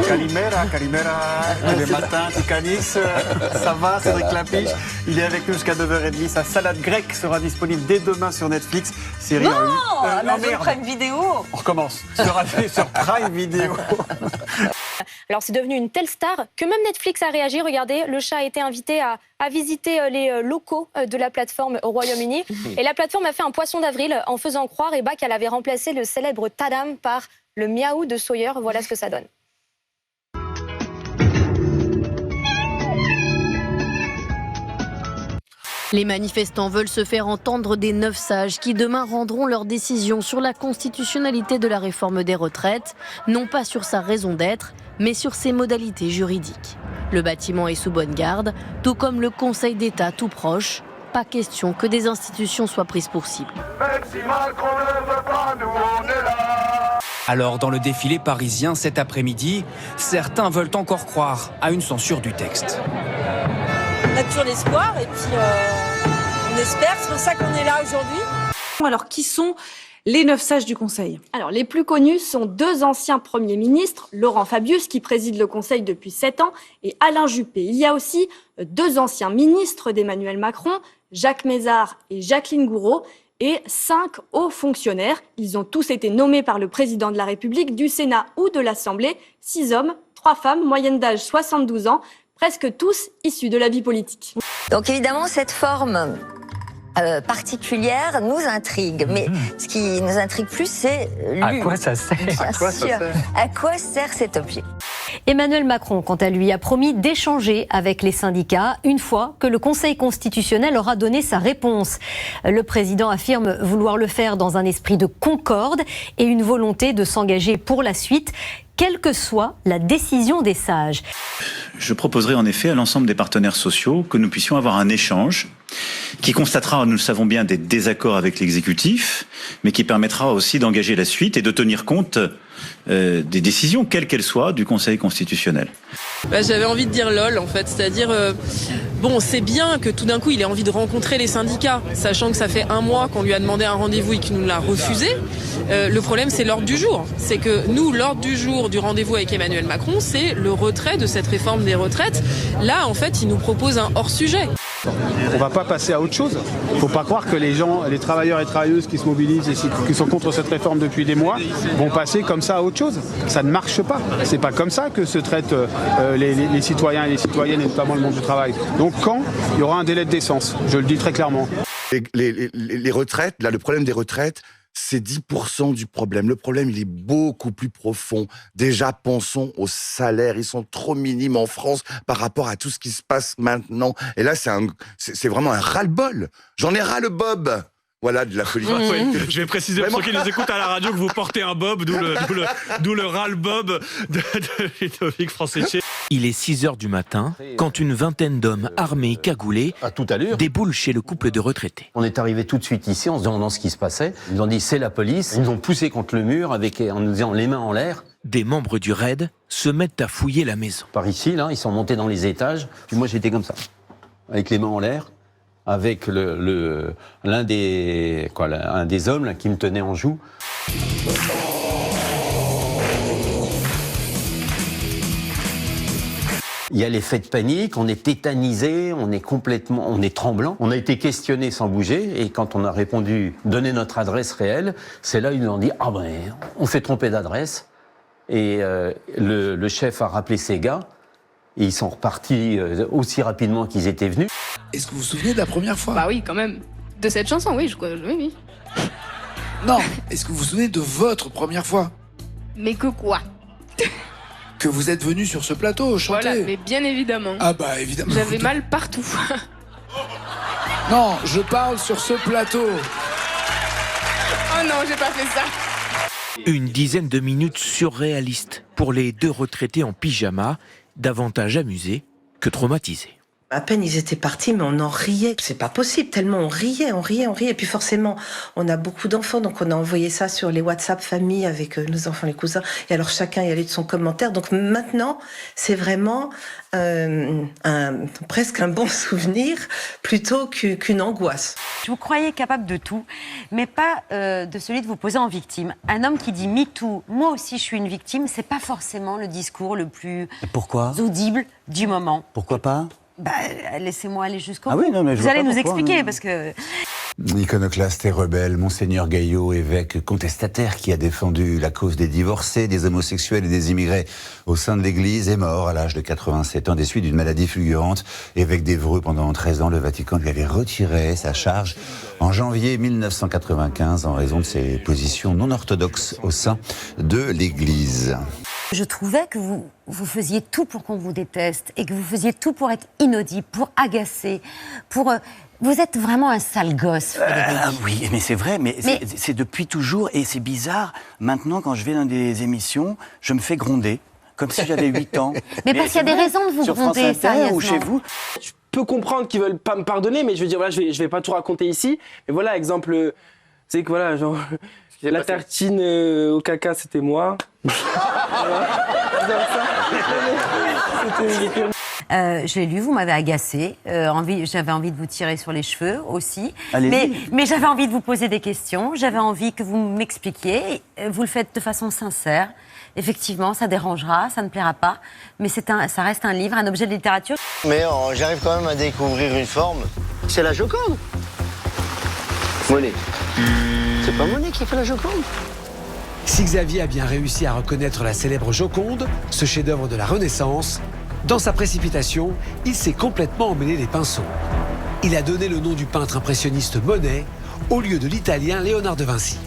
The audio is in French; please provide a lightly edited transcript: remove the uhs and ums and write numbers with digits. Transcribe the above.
Calimera, tous les matins, Ticanis, ça va, Cédric Lapiche. Il est avec nous jusqu'à 9h30. Sa salade grecque sera disponible dès demain sur Netflix. Série Amazon Prime Video. On recommence. Sera fait sur Prime Video. Alors c'est devenu une telle star que même Netflix a réagi. Regardez, le chat a été invité à visiter les locaux de la plateforme au Royaume-Uni. Et la plateforme a fait un poisson d'avril en faisant croire qu'elle avait remplacé le célèbre Tadam par le miaou de Sawyer. Voilà ce que ça donne. Les manifestants veulent se faire entendre des 9 sages qui demain rendront leur décision sur la constitutionnalité de la réforme des retraites, non pas sur sa raison d'être, mais sur ses modalités juridiques. Le bâtiment est sous bonne garde, tout comme le Conseil d'État tout proche. Pas question que des institutions soient prises pour cible. Même si Macron ne veut pas, nous on est là. Alors, dans le défilé parisien cet après-midi, certains veulent encore croire à une censure du texte. On a toujours l'espoir et puis on espère, c'est pour ça qu'on est là aujourd'hui. Alors, qui sont les 9 sages du Conseil? Alors, les plus connus sont 2 anciens premiers ministres, Laurent Fabius, qui préside le Conseil depuis 7 ans, et Alain Juppé. Il y a aussi 2 anciens ministres d'Emmanuel Macron, Jacques Mézard et Jacqueline Gouraud, et 5 hauts fonctionnaires. Ils ont tous été nommés par le président de la République, du Sénat ou de l'Assemblée. 6 hommes, 3 femmes, moyenne d'âge 72 ans, presque tous issus de la vie politique. Donc évidemment, cette forme particulière nous intrigue. Mais ce qui nous intrigue plus, c'est à quoi ça sert? Bien sûr. À quoi sert cet objet? Emmanuel Macron, quant à lui, a promis d'échanger avec les syndicats une fois que le Conseil constitutionnel aura donné sa réponse. Le président affirme vouloir le faire dans un esprit de concorde et une volonté de s'engager pour la suite, quelle que soit la décision des sages. Je proposerai en effet à l'ensemble des partenaires sociaux que nous puissions avoir un échange qui constatera, nous le savons bien, des désaccords avec l'exécutif, mais qui permettra aussi d'engager la suite et de tenir compte des décisions, quelles qu'elles soient, du Conseil constitutionnel. J'avais envie de dire lol, en fait, c'est-à-dire, bon, c'est bien que tout d'un coup il ait envie de rencontrer les syndicats, sachant que ça fait 1 mois qu'on lui a demandé un rendez-vous et qu'il nous l'a refusé. Le problème, c'est l'ordre du jour. C'est que nous, l'ordre du jour du rendez-vous avec Emmanuel Macron, c'est le retrait de cette réforme des retraites. Là, en fait, il nous propose un hors-sujet. On va pas passer à autre chose. Il ne faut pas croire que les gens, les travailleurs et travailleuses qui se mobilisent et qui sont contre cette réforme depuis des mois vont passer comme ça à autre chose. Ça ne marche pas. C'est pas comme ça que se traitent les citoyens et les citoyennes et notamment le monde du travail. Donc quand il y aura un délai de décence, je le dis très clairement. Les retraites, là, le problème des retraites, c'est 10% du problème. Le problème, il est beaucoup plus profond. Déjà, pensons aux salaires. Ils sont trop minimes en France par rapport à tout ce qui se passe maintenant. Et là, c'est vraiment un ras-le-bol. J'en ai ras-le-bob. Voilà, de la folie. Oui, je vais préciser pour ceux qui nous écoutent à la radio que vous portez un bob, d'où le ras-le-bob de Ludovic Francescet. Il est 6h du matin quand une vingtaine d'hommes armés, cagoulés, déboulent chez le couple de retraités. On est arrivé tout de suite ici en se demandant ce qui se passait. Ils nous ont dit c'est la police. Ils nous ont poussé contre le mur en nous disant les mains en l'air. Des membres du RAID se mettent à fouiller la maison. Par ici, là, ils sont montés dans les étages. Puis moi, j'étais comme ça, avec les mains en l'air, avec un des hommes là, qui me tenait en joue. Il y a l'effet de panique, on est tétanisé, on est tremblant. On a été questionné sans bouger et quand on a répondu, donner notre adresse réelle, c'est là ils nous ont dit on s'est trompé d'adresse. Et le chef a rappelé ses gars et ils sont repartis aussi rapidement qu'ils étaient venus. Est-ce que vous vous souvenez de la première fois? Bah oui, quand même. De cette chanson, oui, oui. Non, est-ce que vous vous souvenez de votre première fois? Mais que quoi? Que vous êtes venu sur ce plateau chanter. Voilà, mais bien évidemment. Ah bah évidemment. J'avais mal partout. Non, je parle sur ce plateau. Oh non, j'ai pas fait ça. Une dizaine de minutes surréalistes pour les 2 retraités en pyjama, davantage amusés que traumatisés. À peine ils étaient partis, mais on en riait. C'est pas possible, tellement on riait. Et puis forcément, on a beaucoup d'enfants, donc on a envoyé ça sur les WhatsApp famille avec nos enfants, les cousins. Et alors chacun y allait de son commentaire. Donc maintenant, c'est vraiment presque un bon souvenir plutôt qu'une angoisse. Vous croyez capable de tout, mais pas de celui de vous poser en victime. Un homme qui dit MeToo, moi aussi je suis une victime, c'est pas forcément le discours le plus audible du moment. Pourquoi pas ? Laissez-moi aller jusqu'au bout. Oui, non, mais vous allez nous expliquer, parce que... Iconoclaste et rebelle, Monseigneur Gaillot, évêque contestataire qui a défendu la cause des divorcés, des homosexuels et des immigrés au sein de l'Église, est mort à l'âge de 87 ans des suites d'une maladie fulgurante. Évêque d'Évreux pendant 13 ans, le Vatican lui avait retiré sa charge en janvier 1995 en raison de ses positions non orthodoxes au sein de l'Église. Je trouvais que vous faisiez tout pour qu'on vous déteste et que vous faisiez tout pour être inaudible, pour agacer, pour... Vous êtes vraiment un sale gosse, Frédéric. Oui, mais c'est vrai, mais... c'est depuis toujours et c'est bizarre. Maintenant, quand je vais dans des émissions, je me fais gronder, comme si j'avais 8 ans. Mais parce qu'il y a des raisons de vous gronder, sérieusement. Ou chez vous. Je peux comprendre qu'ils veulent pas me pardonner, mais je veux dire, voilà, je vais pas tout raconter ici. Mais voilà, exemple, c'est que voilà, genre... La tartine au caca, c'était moi. Je l'ai lu, vous m'avez agacé. J'avais envie de vous tirer sur les cheveux aussi. Mais j'avais envie de vous poser des questions. J'avais envie que vous m'expliquiez. Vous le faites de façon sincère. Effectivement, ça dérangera, ça ne plaira pas. Mais ça reste un livre, un objet de littérature. Mais j'arrive quand même à découvrir une forme. C'est la Joconde. Monet. C'est pas Monet qui fait la Joconde. Si Xavier a bien réussi à reconnaître la célèbre Joconde, ce chef-d'œuvre de la Renaissance, dans sa précipitation, il s'est complètement emmêlé les pinceaux. Il a donné le nom du peintre impressionniste Monet au lieu de l'italien Léonard de Vinci.